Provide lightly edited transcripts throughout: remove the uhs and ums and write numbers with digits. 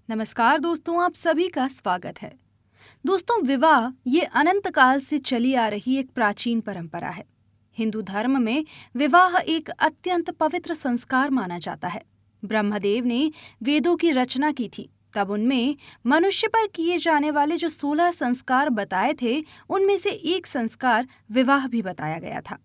नमस्कार दोस्तों, आप सभी का स्वागत है। दोस्तों, विवाह ये अनंत काल से चली आ रही एक प्राचीन परंपरा है। हिंदू धर्म में विवाह एक अत्यंत पवित्र संस्कार माना जाता है। ब्रह्मदेव ने वेदों की रचना की थी, तब उनमें मनुष्य पर किए जाने वाले जो 16 संस्कार बताए थे, उनमें से एक संस्कार विवाह भी बताया गया था।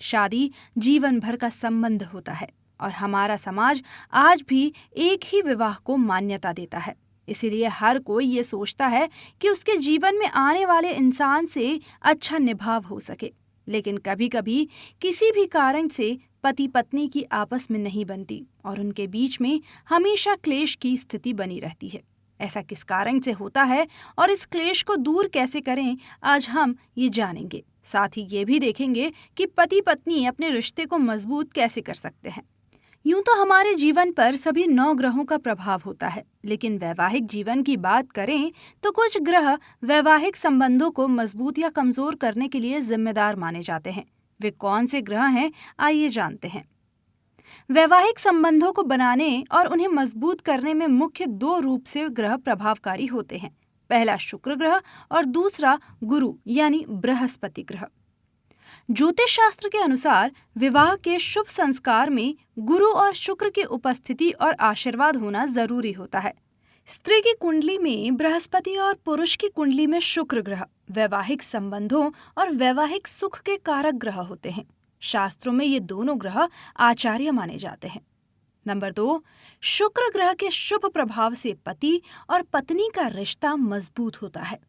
शादी जीवन भर का संबंध होता है और हमारा समाज आज भी एक ही विवाह को मान्यता देता है। इसीलिए हर कोई ये सोचता है कि उसके जीवन में आने वाले इंसान से अच्छा निभाव हो सके। लेकिन कभी-कभी किसी भी कारण से पति पत्नी की आपस में नहीं बनती और उनके बीच में हमेशा क्लेश की स्थिति बनी रहती है। ऐसा किस कारण से होता है और इस क्लेश को दूर कैसे करें, आज हम ये जानेंगे। साथ ही ये भी देखेंगे कि पति पत्नी अपने रिश्ते को मजबूत कैसे कर सकते हैं। यूं तो हमारे जीवन पर सभी 9 ग्रहों का प्रभाव होता है, लेकिन वैवाहिक जीवन की बात करें तो कुछ ग्रह वैवाहिक संबंधों को मजबूत या कमजोर करने के लिए जिम्मेदार माने जाते हैं। वे कौन से ग्रह हैं, आइए जानते हैं। वैवाहिक संबंधों को बनाने और उन्हें मजबूत करने में मुख्य 2 रूप से ग्रह प्रभावकारी होते हैं। पहला शुक्र ग्रह और दूसरा गुरु यानी बृहस्पति ग्रह। ज्योतिष शास्त्र के अनुसार विवाह के शुभ संस्कार में गुरु और शुक्र की उपस्थिति और आशीर्वाद होना जरूरी होता है। स्त्री की कुंडली में बृहस्पति और पुरुष की कुंडली में शुक्र ग्रह वैवाहिक संबंधों और वैवाहिक सुख के कारक ग्रह होते हैं। शास्त्रों में ये दोनों ग्रह आचार्य माने जाते हैं। नंबर 2, शुक्र ग्रह के शुभ प्रभाव से पति और पत्नी का रिश्ता मजबूत होता है।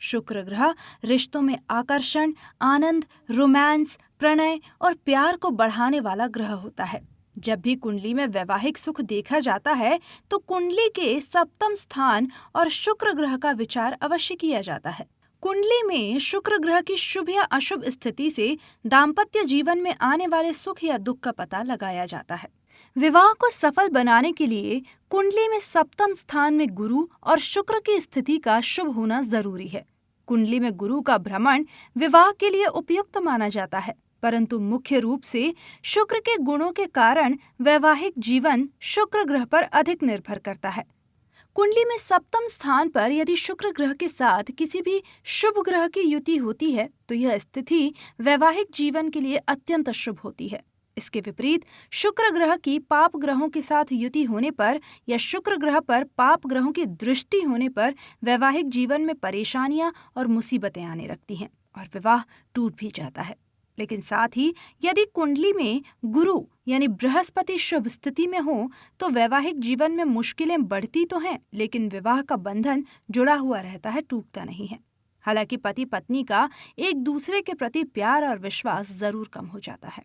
शुक्र ग्रह रिश्तों में आकर्षण, आनंद, रोमांस, प्रणय और प्यार को बढ़ाने वाला ग्रह होता है। जब भी कुंडली में वैवाहिक सुख देखा जाता है तो कुंडली के सप्तम स्थान और शुक्र ग्रह का विचार अवश्य किया जाता है। कुंडली में शुक्र ग्रह की शुभ या अशुभ स्थिति से दाम्पत्य जीवन में आने वाले सुख या दुख का पता लगाया जाता है। विवाह को सफल बनाने के लिए कुंडली में सप्तम स्थान में गुरु और शुक्र की स्थिति का शुभ होना जरूरी है। कुंडली में गुरु का भ्रमण विवाह के लिए उपयुक्त माना जाता है, परंतु मुख्य रूप से शुक्र के गुणों के कारण वैवाहिक जीवन शुक्र ग्रह पर अधिक निर्भर करता है। कुंडली में सप्तम स्थान पर यदि शुक्र ग्रह के साथ किसी भी शुभ ग्रह की युति होती है तो यह स्थिति वैवाहिक जीवन के लिए अत्यंत शुभ होती है। इसके विपरीत शुक्र ग्रह की पाप ग्रहों के साथ युति होने पर या शुक्र ग्रह पर पाप ग्रहों की दृष्टि होने पर वैवाहिक जीवन में परेशानियां और मुसीबतें आने लगती हैं और विवाह टूट भी जाता है। लेकिन साथ ही यदि कुंडली में गुरु यानी बृहस्पति शुभ स्थिति में हो तो वैवाहिक जीवन में मुश्किलें बढ़ती तो हैं, लेकिन विवाह का बंधन जुड़ा हुआ रहता है, टूटता नहीं है। हालांकि पति पत्नी का एक दूसरे के प्रति प्यार और विश्वास जरूर कम हो जाता है।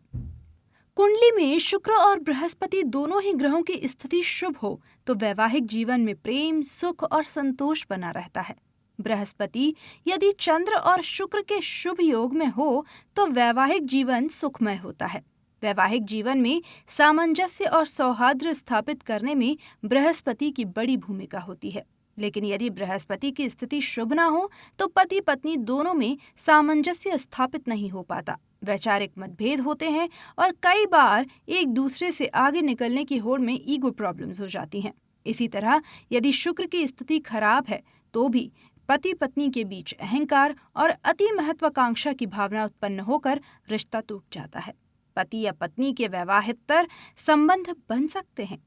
कुंडली में शुक्र और बृहस्पति दोनों ही ग्रहों की स्थिति शुभ हो तो वैवाहिक जीवन में प्रेम, सुख और संतोष बना रहता है। बृहस्पति यदि चंद्र और शुक्र के शुभ योग में हो तो वैवाहिक जीवन सुखमय होता है। वैवाहिक जीवन में सामंजस्य और सौहार्द स्थापित करने में बृहस्पति की बड़ी भूमिका होती है। लेकिन यदि बृहस्पति की स्थिति शुभ ना हो तो पति पत्नी दोनों में सामंजस्य स्थापित नहीं हो पाता। वैचारिक मतभेद होते हैं और कई बार एक दूसरे से आगे निकलने की होड़ में ईगो प्रॉब्लम्स हो जाती हैं। इसी तरह यदि शुक्र की स्थिति खराब है तो भी पति पत्नी के बीच अहंकार और अति महत्वाकांक्षा की भावना उत्पन्न होकर रिश्ता टूट जाता है। पति या पत्नी के वैवाहिक संबंध बन सकते हैं।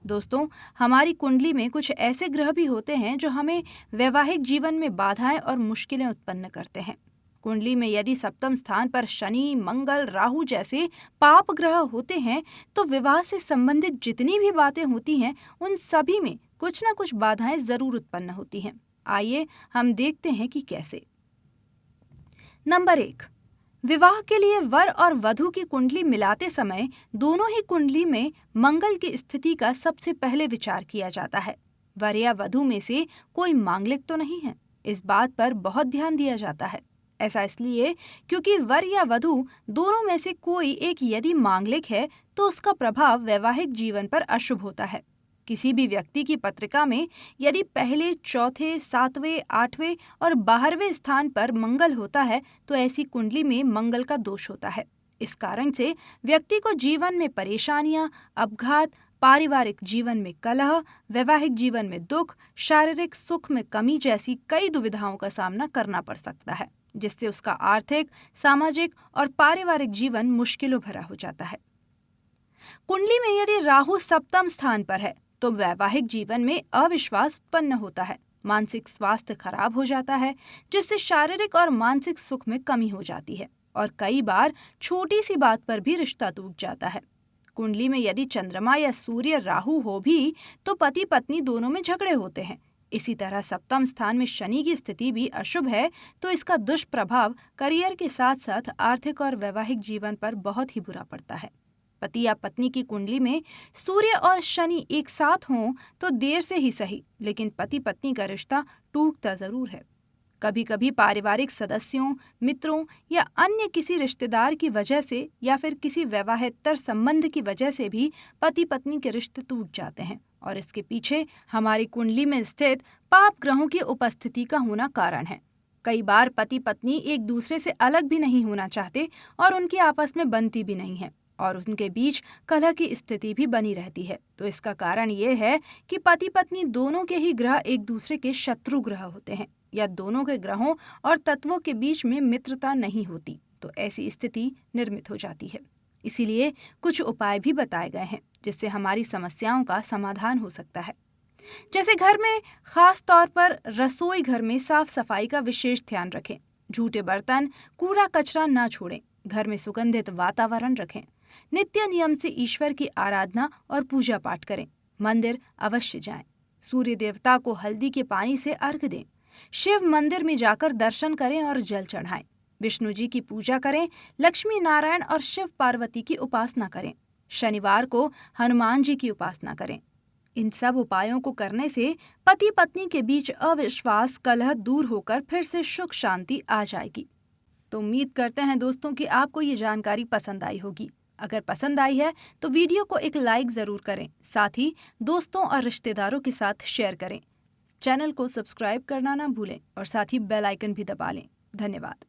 दोस्तों, हमारी कुंडली में कुछ ऐसे ग्रह भी होते हैं जो हमें वैवाहिक जीवन में बाधाएं और मुश्किलें उत्पन्न करते हैं। कुंडली में यदि सप्तम स्थान पर शनि, मंगल, राहु जैसे पाप ग्रह होते हैं तो विवाह से संबंधित जितनी भी बातें होती हैं उन सभी में कुछ न कुछ बाधाएं जरूर उत्पन्न होती हैं। आइए हम देखते हैं कि कैसे। नंबर 1, विवाह के लिए वर और वधू की कुंडली मिलाते समय दोनों ही कुंडली में मंगल की स्थिति का सबसे पहले विचार किया जाता है। वर या वधू में से कोई मांगलिक तो नहीं है, इस बात पर बहुत ध्यान दिया जाता है। ऐसा इसलिए क्योंकि वर या वधू दोनों में से कोई एक यदि मांगलिक है तो उसका प्रभाव वैवाहिक जीवन पर अशुभ होता है। किसी भी व्यक्ति की पत्रिका में यदि पहले, चौथे, 7वें, 8वें और 12वें स्थान पर मंगल होता है तो ऐसी कुंडली में मंगल का दोष होता है। इस कारण से व्यक्ति को जीवन में परेशानियां, अपघात, पारिवारिक जीवन में कलह, वैवाहिक जीवन में दुख, शारीरिक सुख में कमी जैसी कई दुविधाओं का सामना करना पड़ सकता है, जिससे उसका आर्थिक, सामाजिक और पारिवारिक जीवन मुश्किलों भरा हो जाता है। कुंडली में यदि राहु सप्तम स्थान पर है तो वैवाहिक जीवन में अविश्वास उत्पन्न होता है, मानसिक स्वास्थ्य खराब हो जाता है, जिससे शारीरिक और मानसिक सुख में कमी हो जाती है और कई बार छोटी सी बात पर भी रिश्ता टूट जाता है। कुंडली में यदि चंद्रमा या सूर्य राहु हो भी तो पति पत्नी दोनों में झगड़े होते हैं। इसी तरह सप्तम स्थान में शनि की स्थिति भी अशुभ है तो इसका दुष्प्रभाव करियर के साथ साथ आर्थिक और वैवाहिक जीवन पर बहुत ही बुरा पड़ता है। पति या पत्नी की कुंडली में सूर्य और शनि एक साथ हों तो देर से ही सही, लेकिन पति पत्नी का रिश्ता टूटता जरूर है। कभी कभी पारिवारिक सदस्यों, मित्रों या अन्य किसी रिश्तेदार की वजह से या फिर किसी वैवाहिक संबंध की वजह से भी पति पत्नी के रिश्ते टूट जाते हैं और इसके पीछे हमारी कुंडली में स्थित पाप ग्रहों की उपस्थिति का होना कारण है। कई बार पति पत्नी एक दूसरे से अलग भी नहीं होना चाहते और उनकी आपस में बनती भी नहीं है और उनके बीच कलह की स्थिति भी बनी रहती है। तो इसका कारण ये है कि पति पत्नी दोनों के ही ग्रह एक दूसरे के शत्रु ग्रह होते हैं या दोनों के ग्रहों और तत्वों के बीच में मित्रता नहीं होती, तो ऐसी स्थिति निर्मित हो जाती है। इसीलिए कुछ उपाय भी बताए गए हैं जिससे हमारी समस्याओं का समाधान हो सकता है। जैसे घर में खास तौर पर रसोई घर में साफ सफाई का विशेष ध्यान रखें, झूठे बर्तन, कूड़ा कचरा न छोड़ें, घर में सुगंधित वातावरण रखें, नित्य नियम से ईश्वर की आराधना और पूजा पाठ करें, मंदिर अवश्य जाएं, सूर्य देवता को हल्दी के पानी से अर्घ्य दें, शिव मंदिर में जाकर दर्शन करें और जल चढ़ाएं, विष्णु जी की पूजा करें, लक्ष्मी नारायण और शिव पार्वती की उपासना करें, शनिवार को हनुमान जी की उपासना करें। इन सब उपायों को करने से पति पत्नी के बीच अविश्वास, कलह दूर होकर फिर से सुख शांति आ जाएगी। तो उम्मीद करते हैं दोस्तों कि आपको ये जानकारी पसंद आई होगी। अगर पसंद आई है तो वीडियो को एक लाइक जरूर करें, साथ ही दोस्तों और रिश्तेदारों के साथ शेयर करें। चैनल को सब्सक्राइब करना ना भूलें और साथ ही बेल आइकन भी दबा लें। धन्यवाद।